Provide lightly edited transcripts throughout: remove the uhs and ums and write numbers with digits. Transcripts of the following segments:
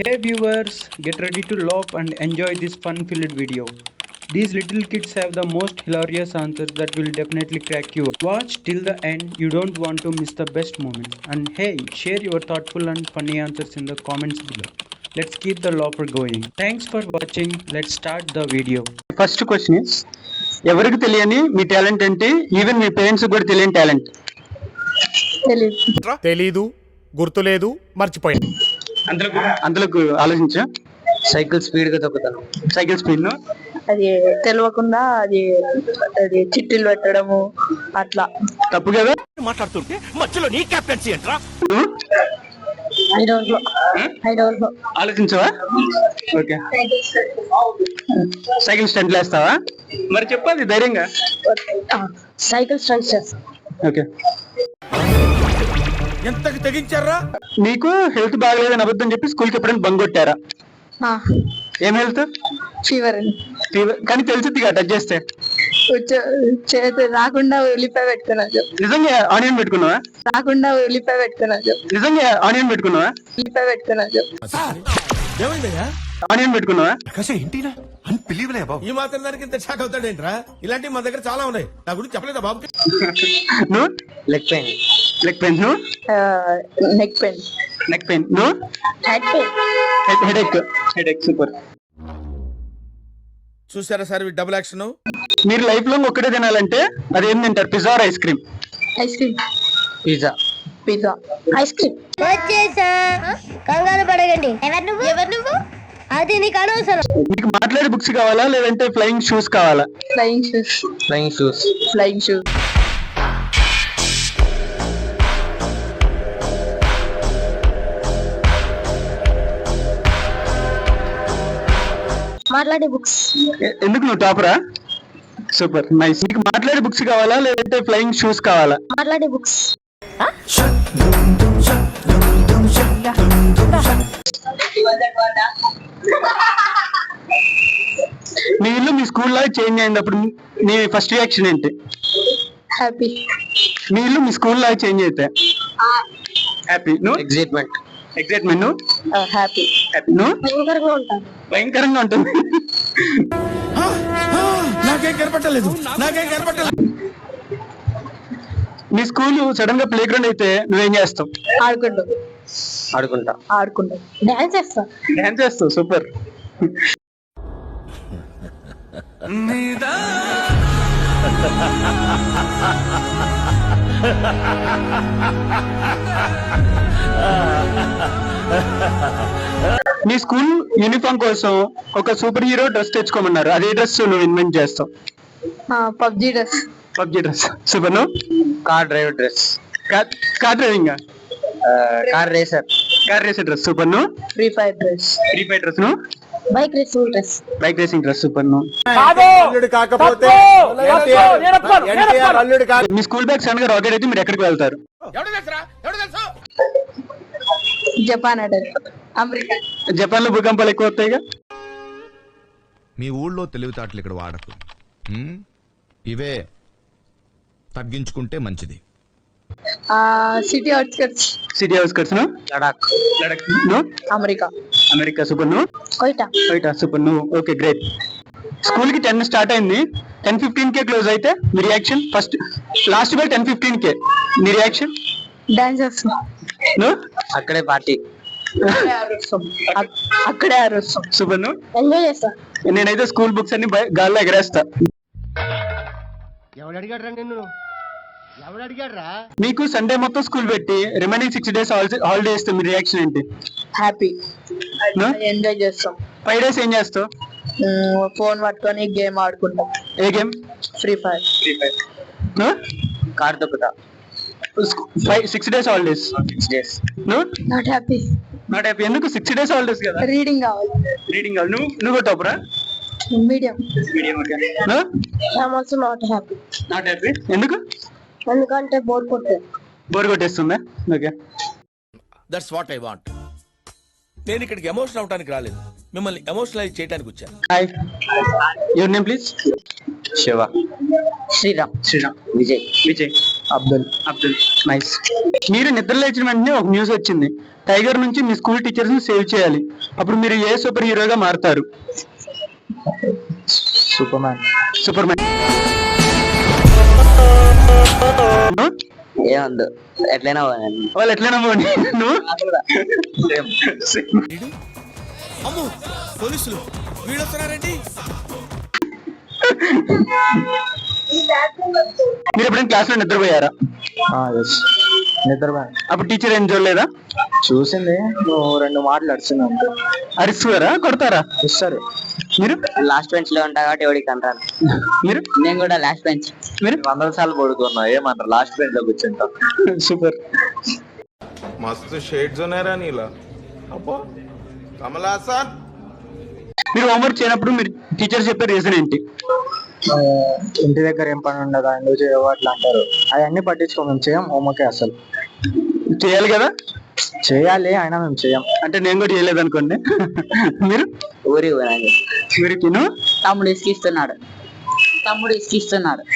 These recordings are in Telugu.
Hey viewers, get ready to laugh and enjoy this fun-filled video. These little kids have the most hilarious answers that will definitely crack you up. Watch till the end, you don't want to miss the best moments. And hey, share your thoughtful and funny answers in the comments below. Let's keep the laughter going. Thanks for watching. Let's start the video. First question is, ఎవరికి తెలియని మీ టాలెంట్ ఏంటి? ఈవెన్ మీ పేరెంట్స్ కూడా తెలియని టాలెంట్. తెలీదు, గుర్తులేదు, మర్చిపోయింది. అందులో ఆలోచించా. సైకిల్ స్పీడ్ గా తొక్కుతాను. సైకిల్ స్పీడ్ ను అది తెలియకుండా అది చిట్టీలు పెట్టడము అట్లా. తప్పు కదా? మాట్లాడుతుంటే మధ్యలో నీ కెప్టెన్సీ ఏంట్రా? ఆలోచించవా? ఓకే. సైకిల్ స్టంట్ వేస్తావా? మరి చెప్పాలి ధైర్యంగా. సైకిల్ స్టంట్ చేస్తా. ఓకే. ఎంతకి తెగించారా? నీకు హెల్త్ బాగలేదని అబద్ధం చెప్పి స్కూల్ కి ఎప్పుడైనా బంగ్ కొట్టారా? ఏం హెల్త్? ఫీవర్. కానీ తెలిసింది కదా టచ్ చేస్తే. రాకుండా ఉల్లిపాయ పెట్టుకున్నా. నిజంగా ఆనియన్ పెట్టుకున్నావా? రాకుండా ఉల్లిపాయ పెట్టుకున్నా. నిజంగా ఆనియన్ పెట్టుకున్నావా? ఉల్లిపాయ పెట్టుకున్నా. ఆనియన్ పెట్టుకున్నావా? ఈ మాత్రం దానికి ఇంత షాక్ అవుతాడేంట్రా? ఇలాంటివి మా దగ్గర చాలా ఉన్నాయి. నా గురించి చెప్పలేదా బాబు? నువ్వు లెగ్ పెయిన్. Leg pain. నువ్వు నెక్ పెయిన్. Neck pain. నువ్వు head pain. Headache. Headache. Super. చూసారా సార్ డబుల్ యాక్షన్. మీరు లైఫ్ లో ఒక్కటే తినాలంటే అది ఏం తింటారు? Pizza or ice cream? Ice cream. Pizza. Pizza. Ice cream. వచ్చేసా, కంగారు పడకండి. ఎవరు నువ్వు? అది నీకు అనవసరం. మీకు మాట్లాడే బుక్స్ కావాలా లేదంటే ఫ్లయింగ్ షూస్ కావాలా? Flying shoes. Flying shoes. Flying shoes. మాట్లాడే బుక్స్. ఎందుకు నువ్వు టాపరా? Super, nice. మీకు మాట్లాడే బుక్స్ కావాలా లేదంటే ఫ్లయింగ్ షూస్ కావాలా? మాట్లాడే బుక్స్. మీ ఇల్లు మీ స్కూల్ లాగా చేంజ్ అయినప్పుడు మీ ఫస్ట్ రియాక్షన్ ఏంటి? హ్యాపీ. మీ ఇల్లు మీ స్కూల్ లాగా చేంజ్ అయితే హ్యాపీ. నువ్వు ఎగ్జైట్మెంట్. ఎగ్జైట్మెంట్. నువ్వు హ్యాపీ. హ్యాపీ. నువ్వు భయంకరంగా ఉంటాను. భయంకరంగా ఉంటుంది. నాకేం కనపట్టలేదు. మీ స్కూల్ సడన్ గా ప్లే గ్రౌండ్ అయితే నువ్వేం చేస్తావు? ఆడుకుంటా. డాన్స్ చేస్తా. డాన్స్ చేస్తావు. సూపర్. మీ స్కూల్ యూనిఫామ్ కోసం ఒక సూపర్ హీరో డ్రెస్ తెచ్చుకోమన్నారు. అదే డ్రెస్ నువ్వు ఇన్వెంట్ చేస్తావు? PUBG dress. PUBG dress. Super. నువ్వు car driver dress. Car driving. Car racer. Car racer dress. Super. నువ్వు free fire dress. Free fire dress. నువ్వు bike racing dress. Bike racing dress. Super. నువ్వు అల్లుడు కాకపోతే అల్లుడు కాదు. మీ స్కూల్ బ్యాగ్ సడన్ గా రాకెట్ అయితే మీరు ఎక్కడికి వెళ్తారు? Japan attend. అమెరికా. జపాన్ లో భూకంపాలు ఎక్కువ వస్తాయిగా. మీ ఊళ్ళో తెలివితేటలు ఇక్కడ వాడకు. ఇవే తగ్గించుకుంటే మంచిది. City outskirts. City outskirts. Ladakh. Ladakh. నువ్వు అమెరికా. అమెరికా. సూపర్. నువ్వు కోయిటా. కోయిటా. సూపర్. నువ్వు ఓకే, గ్రేట్. స్కూల్ కి 10 స్టార్ట్ అయింది, 10:15 క్లోజ్ అయితే మీ రియాక్షన్? ఫస్ట్ లాస్ట్ బెల్ 10:15 మీ రియాక్షన్? డాన్స్ చేస్తా. నువ్వు అక్కడే పార్టీ. అక్కడే అరుస్తాం. సూపర్. నువ్వు ఎంజాయ్ చేస్తా. నేనైతే స్కూల్ బుక్స్ అన్ని గాల్లో ఎగరేస్తా. మీకు సండే మొత్తం స్కూల్ పెట్టి రిమైనింగ్ 6 days హాలిడే ఇస్తే మీ రియాక్షన్ ఏంటి? హ్యాపీ. ఎంజాయ్ చేస్తాం. 5 days ఏం చేస్తావు? ఫోన్ పట్టుకొని గేమ్ ఆడుకుంటాం. ఏ గేమ్? Free fire. కార్ తొక్కుతా. 6 days హాలిడేస్. 6 days. నువ్వు నాట్ హ్యాపీ. Not happy. ఎందుకు? 6 days హాలిడేస్ కదా. రీడింగ్ కావాలి. రీడింగ్ కావాలి. నువ్వు టాపరా? Medium. Medium. Okay. I'm also not happy. Not happy. ఎందుకు? ఎందుకంటే బోర్ కొట్టేది. బోర్ కొట్టేస్తుందా? Okay. That's what I want. నేను ఇక్కడికి ఎమోషనల్ అవడానికి రాలేదు, మిమ్మల్ని ఎమోషనలైజ్ చేయడానికి వచ్చాను. Hi, your name please? Shiva. Sriram. Sriram. Vijay. Vijay. Abdul. Nice. మీరు నిద్ర లేచిన వెంటనే ఒక న్యూస్ వచ్చింది, టైగర్ నుంచి మీ స్కూల్ టీచర్స్ ని సేవ్ చేయాలి. అప్పుడు మీరు ఏ సూపర్ హీరోగా మారుతారు? Superman. Superman. ఏముంది ఎట్లయినా వాళ్ళు ఎట్లైనా పోనీ. నువ్వు? అమ్మో పోలీసులు వీళ్ళు వస్తున్నారండి. మీరు ఎప్పుడైనా క్లాస్ లో నిద్రపోయారా? నిద్రపోయాను. అప్పుడు టీచర్ ఏం చూడలేదా? చూసింది, నువ్వు 2 మాటలు అడిచింది అంతే. అరుస్తారా, కొడతారా? ఇస్తారు. మీరు? లాస్ట్ బెంచ్ లో ఉంటా కాబట్టి ఎవడికి అంటారు. మీరు? నేను కూడా లాస్ట్ బెంచ్. మీరు? 100 సార్లు పడుకున్నా, ఏమంటారు లాస్ట్ బెంచ్ లో కూర్చుంటాం. సూపర్. मस्त शेड जो नाही राणीला अप्पा कमला असा మీరు హోంవర్క్ చేయనప్పుడు మీరు టీచర్ చెప్పే రీజన్ ఏంటి? ఇంటి దగ్గర ఏం పని ఉండదా, ఎందుకు చేయవు అట్లా అంటారు. అవన్నీ పట్టించుకో, మేము చేయం హోంవర్క్. అసలు చేయాలి కదా? చేయాలి, అయినా మేము చేయం. అంటే నేను కూడా చేయలేదు అనుకోండి. మీరు? ఊరికి తిను. తమ్ముడు ఇసుకిస్తున్నాడు.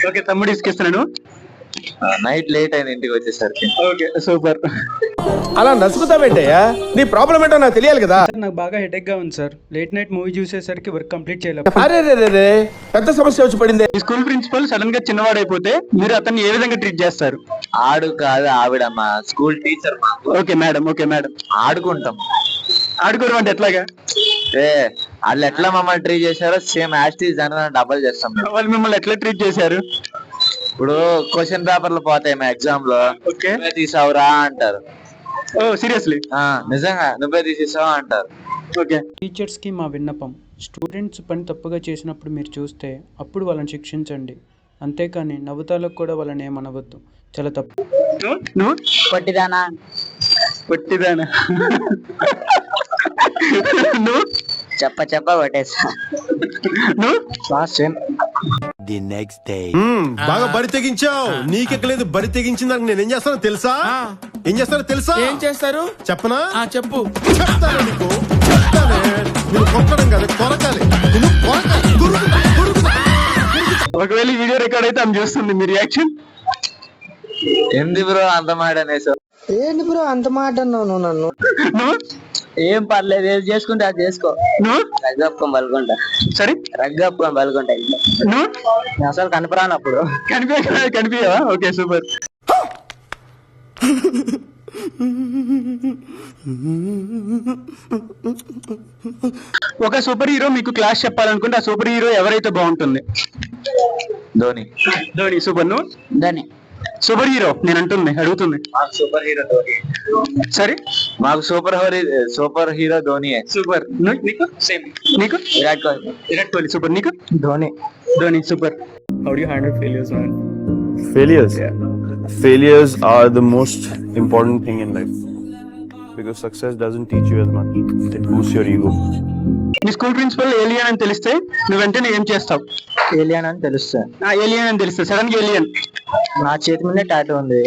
ఓకే, తమ్ముడు ఇసుకిస్తున్నాను. నైట్ లేట్ అయింది ఇంటికి వచ్చేసరికి. Okay, super. అలా నసుకుతావేంటయ్యా, నీ ప్రాబ్లం ఏంటో నాకు తెలియాలి కదా. సార్ నాకు బాగా హెడేక్ గా ఉంది సార్. లేట్ నైట్ మూవీ చూసేసరికి వర్క్ కంప్లీట్ చేయలేదు. అరే రే రే పెద్ద సమస్య వచ్చి పడింది. ఈ స్కూల్ ప్రిన్సిపల్ సడన్ గా చిన్నవాడైపోతే మీరు అతన్ని ఏ విధంగా ట్రీట్ చేస్తారు? ఆడు కాదు ఆవిడమ్మా, school teacher. Okay madam, okay madam. ఆడుకుంటాం. ఆడుకోవడం అంటే ఎట్లాగా? వాళ్ళు ఎట్లా మమ్మల్ని ట్రీట్ చేశారో సేమ్ యాస్టీజ్ అని డబల్ చేస్తాం. వాళ్ళు మిమ్మల్ని ఎట్లా ట్రీట్ చేశారు? ఇప్పుడు క్వశ్చన్ పేపర్లు పోతాయి మా ఎగ్జామ్ లో, ఓకే, నువ్వే తీసావురా అంటారు. ఓ సీరియస్లీ? నిజంగా నువ్వే తీసేసావా అంటారు. ఓకే. టీచర్స్ కి మా విన్నపం, స్టూడెంట్స్ పని తప్పుగా చేసినప్పుడు మీరు చూస్తే అప్పుడు వాళ్ళని శిక్షించండి. అంతేకాని నవ్వుతాలకు కూడా వాళ్ళని ఏమనవద్దు. చాలా తప్పు. నువ్వు? పొట్టిదానా. నువ్వు? చెప్ప కొట్టేసా. నువ్వు? బాగా బరి తెగించావు. నీకెక్కలేదు, బరి తెగించిన దానికి నేను ఏం చేస్తానో తెలుసా? ఏం చేస్తారు చెప్పనా? చెప్పు. చెప్తాను నీకు, చెప్తానే. నువ్వు కొట్టడం కాదు, కొరకాలి. నువ్వు కొరకాలి. ఒకవేళ ఈ వీడియో రికార్డ్ అయితే ఆమె చూస్తుంది, మీ రియాక్షన్ ఏంది బ్రో అంత మాట అనేసావు? ఏంటి బ్రో అంత మాట అన్నావు నువ్వు నన్ను? నువ్వు? ఏం పర్లేదు, ఏది చేసుకుంటే అది చేసుకో. నువ్వు? రగ్గప్పుకొని పలుకుంటా. సరే, రగ్గప్పుకొని పలుకుంటా. నువ్వు? అసలు కనపరానప్పుడు. కనిపించవా? Okay, super. ఒక సూపర్ హీరో మీకు క్లాస్ చెప్పాలనుకుంటే ఆ సూపర్ హీరో ఎవరైతే బాగుంటుంది? ధోని. ధోని. సూపర్. నువ్వు? ధోని. సూపర్ హీరో నేను అంటుంది, అడుగుతుంది. Super hero Dhoni. సరే, మాకు సూపర్ హీరో ధోని. సూపర్. నీకు? సేమ్. నీకు? విరాట్ కోహ్లీ. విరాట్ కోహ్లీ. సూపర్. నీకు? Dhoni. Dhoni. Super. How do you handle failures, man? Failures? Yeah. Failures are the most important thing in life. Because success doesn't teach you as much. It boosts your ego. మీ స్కూల్ ప్రిన్సిపల్ ఏలియన్ అని తెలిస్తే నువ్వు వెంటనే ఏం చేస్తావు? ఏలియన్ అని తెలుస్తా. ఏలియన్ అని తెలిస్తే సడన్ గా ఏలియన్. నా చేతి మీద టాటూ ఉంది,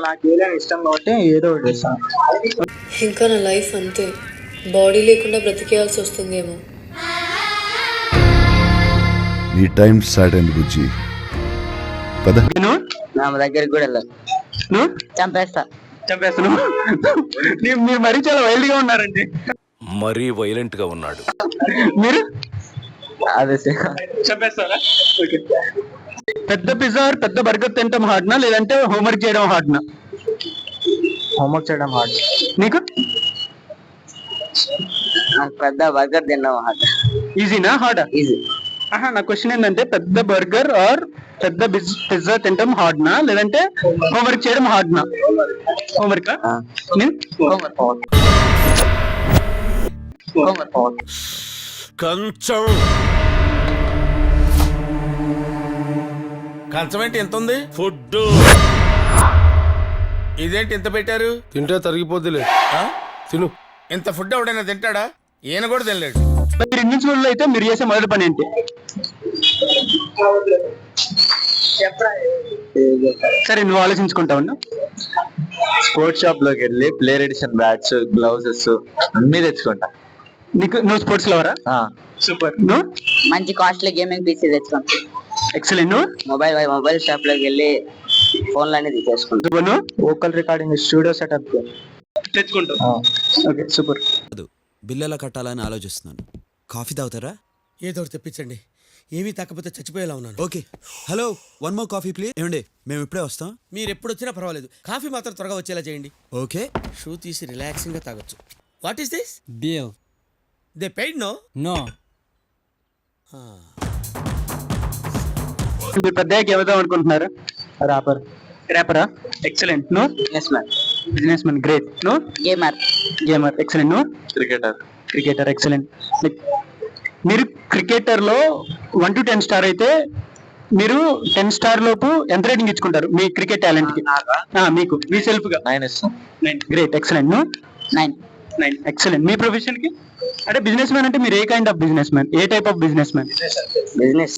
నాకు ఏలియన్ ఇష్టం కాబట్టి ఏదో ఒకటి చేస్తాను. ఇంకా నా లైఫ్ అంతే, బాడీ లేకుండా బ్రతికేయాల్సి వస్తుందేమో. నీ టైం స్టార్ట్ అయింది బుజ్జి. పద. నువ్వు? నా దగ్గరికి కూడా వెళ్ళాలి. నువ్వు? చంపేస్తాను. మీరు మరీ చాలా వైల్డ్ గా ఉన్నారండి. మరీ వైలెంట్ గా ఉన్నాడు. మీరు? అదే చంపేస్తారా? ఓకే. పెద్ద పిజ్జా పెద్ద బర్గర్ తింటాం హార్డ్నా, లేదంటే హోంవర్క్ చేయడం హార్డ్నా? హోంవర్క్ చేయడం హార్డ్. నీకు? పెద్ద బర్గర్ తినడం హార్డ్. ఈజీనా హార్డా? ఈజీ. నా క్వశ్చన్ ఏంటంటే పెద్ద బర్గర్ ఆర్ పెద్ద పిజ్జా తింటాం హార్డ్నా, లేదంటే హోంవర్క్ చేయడం హార్డ్నా? హోంవర్క్. కంచం ఏంటి ఎంత ఉంది? ఫుడ్. ఇదేంటి ఇంత పెట్టారు? తింటే తరిగిపోద్దిలే, తిను. ఇంత ఫుడ్ ఎవడైనా తింటాడా? ఈయన కూడా తినలేడు. మీరు ఇన్విజిబుల్ అయితే మీరు చేసే మొదటి పని ఏంటి? సరే, నువ్వు ఆలోచించుకుంటా ఉన్నా. స్పోర్ట్స్ షాప్ లోకి వెళ్ళి ప్లేయర్ ఎడిషన్ బ్యాట్స్, గ్లౌజెస్ అన్ని తెచ్చుకుంటా. నువ్వు స్పోర్ట్స్ లవరా? సూపర్. నువ్వు? మంచి కాస్ట్లీ గేమింగ్ పీసీ తెచ్చుకుంటా. ఎక్సలెంట్. నువ్వు? మొబైల్ షాప్ లోకి వెళ్ళి ఫోన్ లో అనేది తీసుకుంటాను. వోకల్ రికార్డింగ్ స్టూడియో సెటప్ తెచ్చుకుంటాం. Okay super. బిల్లు ఎలా కట్టాలని ఆలోచిస్తున్నాను. కాఫీ తాగుతారా? ఏదో ఒకటి తెప్పించండి. ఏమీ తగ్గకపోతే చచ్చిపోయేలా ఉన్నాను. Okay. Hello, 1 more coffee please. ఏమండి, మేము ఇప్పుడే వస్తాం. మీరు ఎప్పుడు వచ్చినా పర్వాలేదు, కాఫీ మాత్రం త్వరగా వచ్చేలా చేయండి. ఓకే. షూ తీసి రిలాక్సింగ్ గా తాగొచ్చు. What is this? Bill. They paid no? No. మీరు పెద్దగా ఏమవుతాం అనుకుంటున్నారు? ర్యాపరా? Excellent. No? Business man. Great. No? Gamer. Excellent. No? Cricketer. Excellent. మీరు క్రికెటర్ లో 1 to 10 స్టార్ అయితే మీరు 10 స్టార్ లోపు ఎంత రేటింగ్ ఇచ్చుకుంటారు మీ క్రికెట్ టాలెంట్ కి? మీకు మీ సెల్ఫ్ గా 9. గ్రేట్. ఎక్సలెంట్. నో? 9. ఎక్సలెంట్. మీ ప్రొఫెషన్ కి అంటే బిజినెస్ మ్యాన్ అంటే మీరు ఏ కైండ్ ఆఫ్ బిజినెస్ మ్యాన్? ఏ type of business man? Business.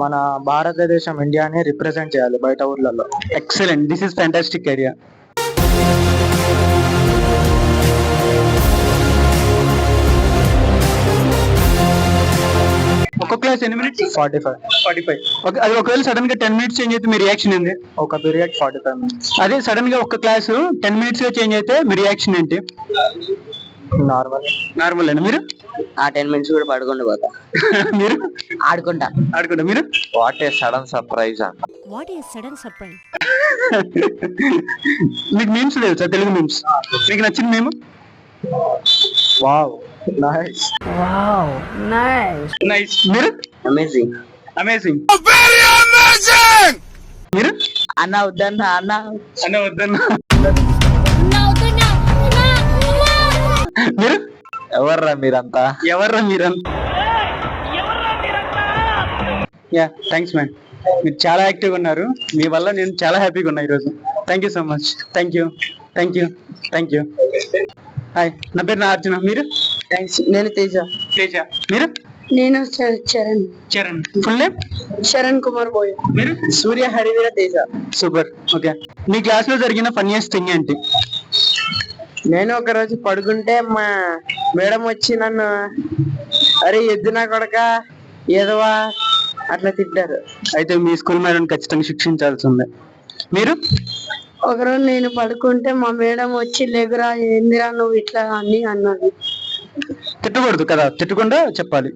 మన భారతదేశం ఇండియాని రిప్రజెంట్ చేయాలి బయట ఊర్లలో. Excellent. This is fantastic idea. ఒక క్లాస్ ఎన్ని మినిట్స్? 45. ఓకే. అది ఒకవేళ సడన్ గా 10 minutes చేంజ్ అయితే మీ రియాక్షన్ ఏంటి? ఒక పీరియడ్ 45 minutes. అదే సడన్ గా ఒక క్లాస్ 10 minutes గా చేంజ్ అయితే మీ రియాక్షన్ ఏంటి? నార్మల్ అయినా మీరు? ఆ 10 minutes కూడా పడుకుంటూ పోతా. మీరు? ఆడుకుంటా. మీరు? What a sudden surprise. మీకు మీమ్స్ తెలుసా? తెలుగు మీమ్స్ మీకు నచ్చిన మేము? Wow nice. నైస్. మీరు? అమేజింగ్. మీరు? అన్న వద్దన్నా. అన్న వద్దన్నా. మీరు? ఎవర్రా మీరంతా? Yeah thanks man. మీరు చాలా యాక్టివ్గా ఉన్నారు. మీ వల్ల నేను చాలా హ్యాపీగా ఉన్నా ఈరోజు. Thank you so much. Thank you. Hi, నా పేరు అర్జున. మీరు? థ్యాంక్స్. నేను తేజ. మీరు? నేను చరణ్. Full name? చరణ్ కుమార్ బోయ్. మీరు? సూర్య హరివీర తేజ. సూపర్. ఓకే. మీ క్లాస్ లో జరిగిన ఫన్నీయెస్ట్ థింగ్ ఏంటి? నేను ఒక రోజు పడుకుంటే మా మేడం వచ్చి నన్ను అరే ఎద్దునా కొడక ఏదవా అట్లా తిట్టారు. అయితే మీ స్కూల్ మేడం ఖచ్చితంగా శిక్షించాల్సిందే. మీరు? ఒకరోజు నేను పడుకుంటే మా మేడం వచ్చి లేగురా ఏందిరా నువ్వు ఇట్లా అని అన్నది. తిట్టకూడదు కదా, తిట్టకుండా చెప్పాలి.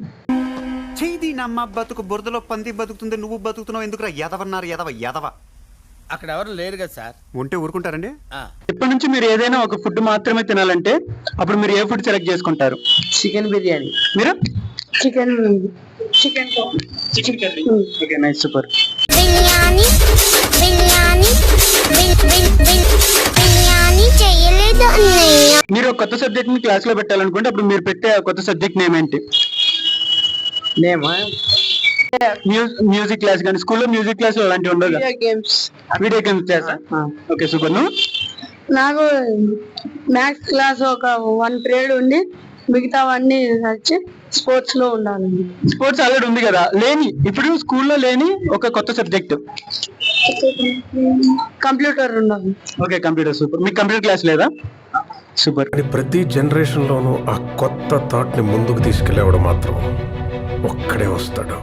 చేయి నమ్మ బతుకు బురదలో పంది బతుకుతుంది, నువ్వు బతుకుతున్నావు ఎందుకురా? ఎదవ. అక్కడ ఎవరు లేరు కదా సార్. ఉంటే ఊరుకుంటారండి. ఇప్పటి నుంచి మీరు ఏదైనా ఒక ఫుడ్ మాత్రమే తినాలంటే అప్పుడు మీరు ఏ ఫుడ్ సెలెక్ట్ చేసుకుంటారు? చికెన్ బిర్యానీ. మీరు? Chicken curry. Okay nice. Super. మీరు ఒక కొత్త సబ్జెక్ట్ ని క్లాస్ లో పెట్టాలనుకుంటే అప్పుడు మీరు పెట్టే కొత్త సబ్జెక్ట్ నేమ్ ఏంటి? మ్యూజిక్ క్లాస్ కానీ స్కూల్లో మ్యూజిక్ క్లాస్ అలాంటివి ఉండవు. వీడియో గేమ్స్ క్లాసా? Okay super. నాకు మ్యాథ్స్ క్లాస్ ఒక 1 period ఉండి మిగతావన్నీ వచ్చి స్పోర్ట్స్ లో ఉండాలి. స్పోర్ట్స్ ఆల్రెడీ ఉంది కదా, లేని ఇప్పుడు స్కూల్లో లేని ఒక కొత్త సబ్జెక్ట్. కంప్యూటర్ ఉండాలి. Okay computer. సూపర్. మీకు కంప్యూటర్ క్లాస్ లేదా? సూపర్. ప్రతి జనరేషన్ లోనూ ఆ కొత్త థాట్ ని ముందుకు తీసుకెళ్లేవాడు మాత్రం ఒక్కడే వస్తాడు.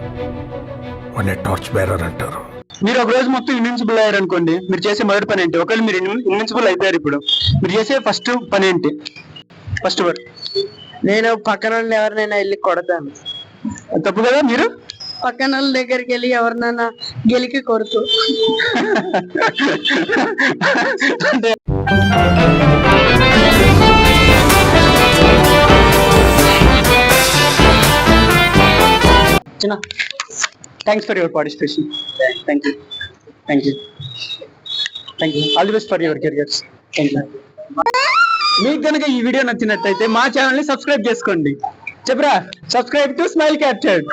వాడిని టార్చ్ బేరర్ అంటారు. మీరు ఒక రోజు మొత్తం ఇన్విన్సిబుల్ అయ్యారు అనుకోండి, మీరు చేసే మొదటి పని ఏంటి? ఒకవేళ మీరు ఇన్విన్సిబుల్ అయిపోయారు, ఇప్పుడు మీరు చేసే ఫస్ట్ పని ఏంటి? First word? నేను పక్కన ఎవరినైనా వెళ్ళి కొడతాను. తప్పు కదా? మీరు పక్కన వాళ్ళ దగ్గరికి వెళ్ళి ఎవరినైనా గెలికి కొడుతూ చిన్న thanks for your participation. Thank you. All the best for your careers. Thank you. మీకు కనుక ఈ వీడియో నచ్చినట్టయితే మా ఛానల్ ని సబ్స్క్రైబ్ చేసుకోండి. చెప్పరా? Subscribe to smile captured.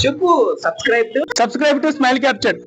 చెప్పు. Subscribe to smile captured.